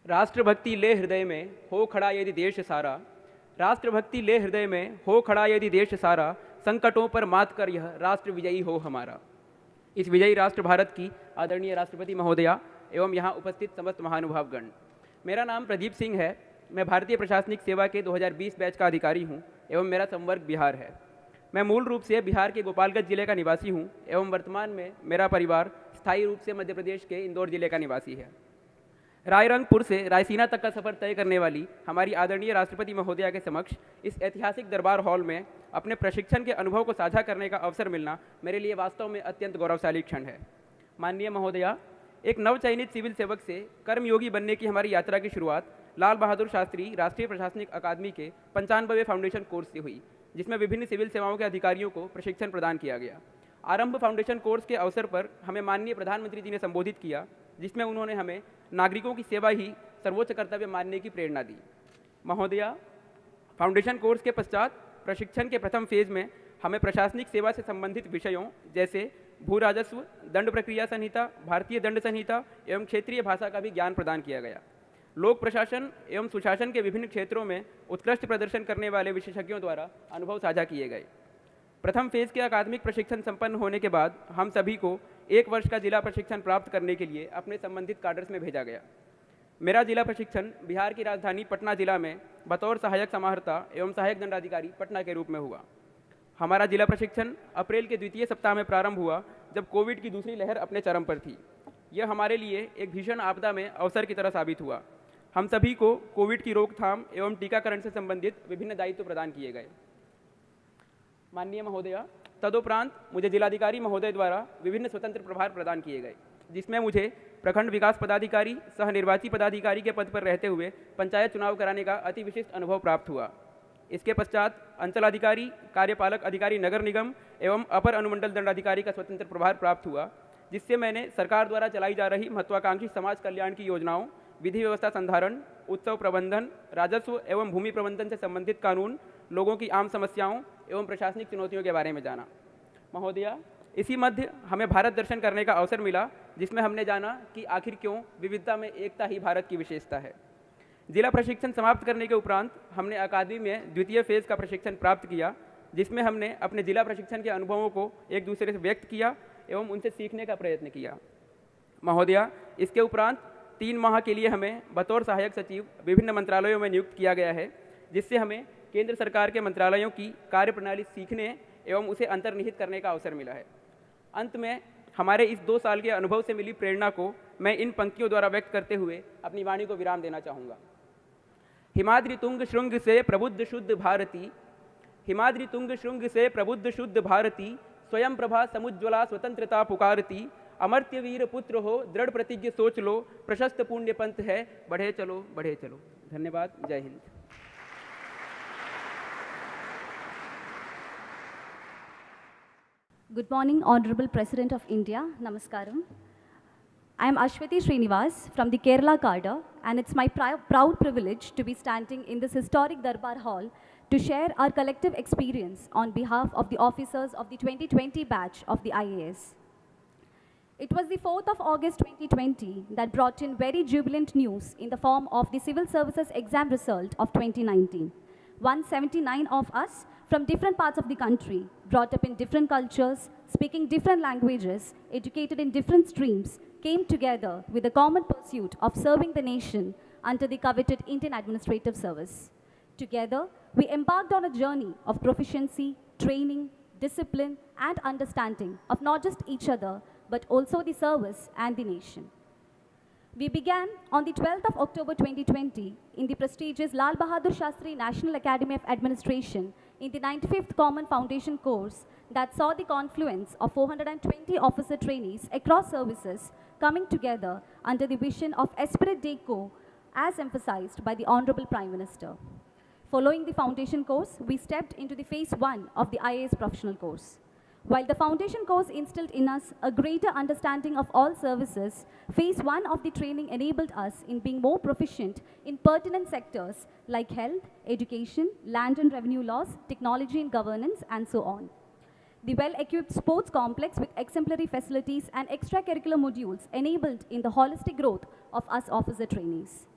राष्ट्रभक्ति ले हृदय में हो खड़ा यदि देश सारा, राष्ट्रभक्ति ले हृदय में हो खड़ा यदि देश सारा, संकटों पर मात कर यह राष्ट्र विजयी हो हमारा। इस विजयी राष्ट्र भारत की आदरणीय राष्ट्रपति महोदया एवं यहाँ उपस्थित समस्त महानुभावगण, मेरा नाम प्रदीप सिंह है। मैं भारतीय प्रशासनिक सेवा के 2020 बैच का अधिकारी हूँ एवं मेरा संवर्ग बिहार है। मैं मूल रूप से बिहार के गोपालगंज जिले का निवासी हूँ एवं वर्तमान में मेरा परिवार स्थायी रूप से मध्य प्रदेश के इंदौर जिले का निवासी है। रायरंगपुर से रायसीना तक का सफर तय करने वाली हमारी आदरणीय राष्ट्रपति महोदया के समक्ष इस ऐतिहासिक दरबार हॉल में अपने प्रशिक्षण के अनुभव को साझा करने का अवसर मिलना मेरे लिए वास्तव में अत्यंत गौरवशाली क्षण है। माननीय महोदया, एक नवचयनित सिविल सेवक से कर्मयोगी बनने की हमारी यात्रा की शुरुआत लाल बहादुर शास्त्री राष्ट्रीय प्रशासनिक अकादमी के 95वें फाउंडेशन कोर्स से हुई, जिसमें विभिन्न सिविल सेवाओं के अधिकारियों को प्रशिक्षण प्रदान किया गया। आरंभ फाउंडेशन कोर्स के अवसर पर हमें माननीय प्रधानमंत्री जी ने संबोधित किया, जिसमें उन्होंने हमें नागरिकों की सेवा ही सर्वोच्च कर्तव्य मानने की प्रेरणा दी। महोदया, फाउंडेशन कोर्स के पश्चात प्रशिक्षण के प्रथम फेज में हमें प्रशासनिक सेवा से संबंधित विषयों जैसे भू राजस्व, दंड प्रक्रिया संहिता, भारतीय दंड संहिता एवं क्षेत्रीय भाषा का भी ज्ञान प्रदान किया गया। लोक प्रशासन एवं सुशासन के विभिन्न क्षेत्रों में उत्कृष्ट प्रदर्शन करने वाले विशेषज्ञों द्वारा अनुभव साझा किए गए। प्रथम फेज के अकादमिक प्रशिक्षण संपन्न होने के बाद हम सभी को 1 वर्ष का जिला प्रशिक्षण प्राप्त करने के लिए अपने संबंधित काडर्स में भेजा गया। मेरा जिला प्रशिक्षण बिहार की राजधानी पटना जिला में बतौर सहायक समाहर्ता एवं सहायक दंडाधिकारी पटना के रूप में हुआ। हमारा जिला प्रशिक्षण अप्रैल के द्वितीय सप्ताह में प्रारंभ हुआ, जब कोविड की दूसरी लहर अपने चरम पर थी। यह हमारे लिए एक भीषण आपदा में अवसर की तरह साबित हुआ। हम सभी को कोविड की रोकथाम एवं टीकाकरण से संबंधित विभिन्न दायित्व प्रदान किए गए। माननीय महोदया, तदुपरांत मुझे जिलाधिकारी महोदय द्वारा विभिन्न स्वतंत्र प्रभार प्रदान किए गए, जिसमें मुझे प्रखंड विकास पदाधिकारी सह निर्वाची पदाधिकारी के पद पर रहते हुए पंचायत चुनाव कराने का अति विशिष्ट अनुभव प्राप्त हुआ। इसके पश्चात अंचल अधिकारी, कार्यपालक अधिकारी नगर निगम एवं अपर अनुमंडल दंडाधिकारी का स्वतंत्र प्रभार प्राप्त हुआ, जिससे मैंने सरकार द्वारा चलाई जा रही महत्वाकांक्षी समाज कल्याण की योजनाओं, विधि व्यवस्था संधारण, उत्सव प्रबंधन, राजस्व एवं भूमि प्रबंधन से संबंधित कानून, लोगों की आम समस्याओं एवं प्रशासनिक चुनौतियों के बारे में जाना। महोदया, इसी मध्य हमें भारत दर्शन करने का अवसर मिला, जिसमें हमने जाना कि आखिर क्यों विविधता में एकता ही भारत की विशेषता है। जिला प्रशिक्षण समाप्त करने के उपरांत हमने अकादमी में द्वितीय फेज का प्रशिक्षण प्राप्त किया, जिसमें हमने अपने जिला प्रशिक्षण के अनुभवों को एक दूसरे से व्यक्त किया एवं उनसे सीखने का प्रयत्न किया। महोदया, इसके उपरांत 3 माह के लिए हमें बतौर सहायक सचिव विभिन्न मंत्रालयों में नियुक्त किया गया है, जिससे हमें केंद्र सरकार के मंत्रालयों की कार्यप्रणाली सीखने एवं उसे अंतर्निहित करने का अवसर मिला है। अंत में हमारे इस 2 साल के अनुभव से मिली प्रेरणा को मैं इन पंक्तियों द्वारा व्यक्त करते हुए अपनी वाणी को विराम देना चाहूँगा। हिमाद्रि तुंग श्रृंग से प्रबुद्ध शुद्ध भारती, हिमाद्रि तुंग श्रृंग से प्रबुद्ध शुद्ध भारती, स्वयं प्रभा समुज्ज्वला स्वतंत्रता पुकारती, अमर्त्य वीर पुत्र हो दृढ़ प्रतिज्ञ सोच लो, प्रशस्त पुण्य पंथ है बढ़े चलो बढ़े चलो। धन्यवाद। जय Hind. Good morning, Honorable President of India. Namaskaram. I am Ashwati Srinivas from the Kerala cadre, and it's my proud privilege to be standing in this historic Darbar Hall to share our collective experience on behalf of the officers of the 2020 batch of the IAS. It was the 4th of August 2020 that brought in very jubilant news in the form of the Civil Services exam result of 2019. 179 of us from different parts of the country, brought up in different cultures, speaking different languages, educated in different streams, came together with the common pursuit of serving the nation under the coveted Indian Administrative Service. Together, we embarked on a journey of proficiency, training, discipline, and understanding of not just each other, but also the service and the nation. We began on the 12th of October 2020 in the prestigious Lal Bahadur Shastri National Academy of Administration in the 95th Common Foundation course that saw the confluence of 420 officer trainees across services coming together under the vision of Esprit de Co, as emphasized by the Honorable Prime Minister. Following the foundation course, we stepped into the phase 1 of the IAS professional course. While the foundation course instilled in us a greater understanding of all services, phase 1 of the training enabled us in being more proficient in pertinent sectors like health, education, land and revenue laws, technology and governance, and so on. The well-equipped sports complex with exemplary facilities and extracurricular modules enabled in the holistic growth of us officer trainees.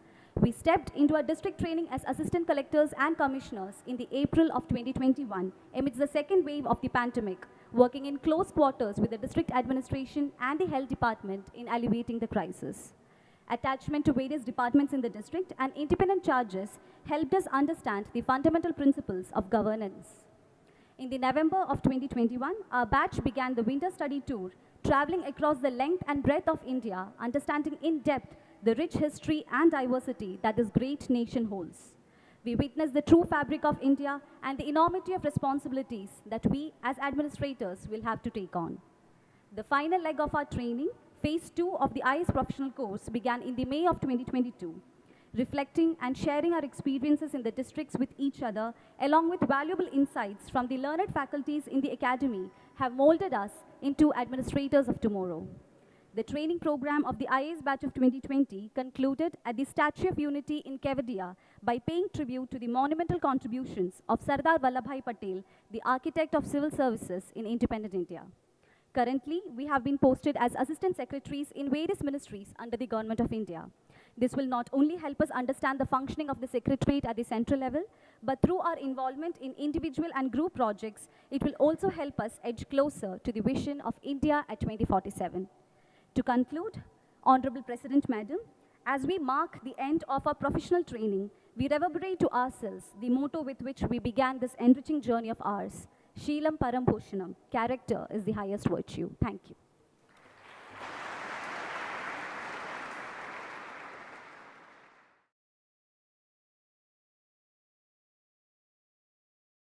We stepped into our district training as assistant collectors and commissioners in the April of 2021 amidst the second wave of the pandemic, working in close quarters with the district administration and the health department in alleviating the crisis. Attachment to various departments in the district and independent charges helped us understand the fundamental principles of governance. In the November of 2021, our batch began the winter study tour, traveling across the length and breadth of India, understanding in depth the rich history and diversity that this great nation holds. We witnessed the true fabric of India and the enormity of responsibilities that we as administrators will have to take on. The final leg of our training, Phase 2 of the IAS professional course, began in the May of 2022. Reflecting and sharing our experiences in the districts with each other, along with valuable insights from the learned faculties in the academy, have molded us into administrators of tomorrow. The training program of the IAS batch of 2020 concluded at the Statue of Unity in Kevadia by paying tribute to the monumental contributions of Sardar Vallabhbhai Patel, the architect of civil services in independent India. Currently, we have been posted as assistant secretaries in various ministries under the Government of India. This will not only help us understand the functioning of the secretariat at the central level, but through our involvement in individual and group projects, it will also help us edge closer to the vision of India at 2047. To conclude, Honorable President Madam, as we mark the end of our professional training, we reverberate to ourselves the motto with which we began this enriching journey of ours. Sheelam Param Bhushanam. Character is the highest virtue. Thank you.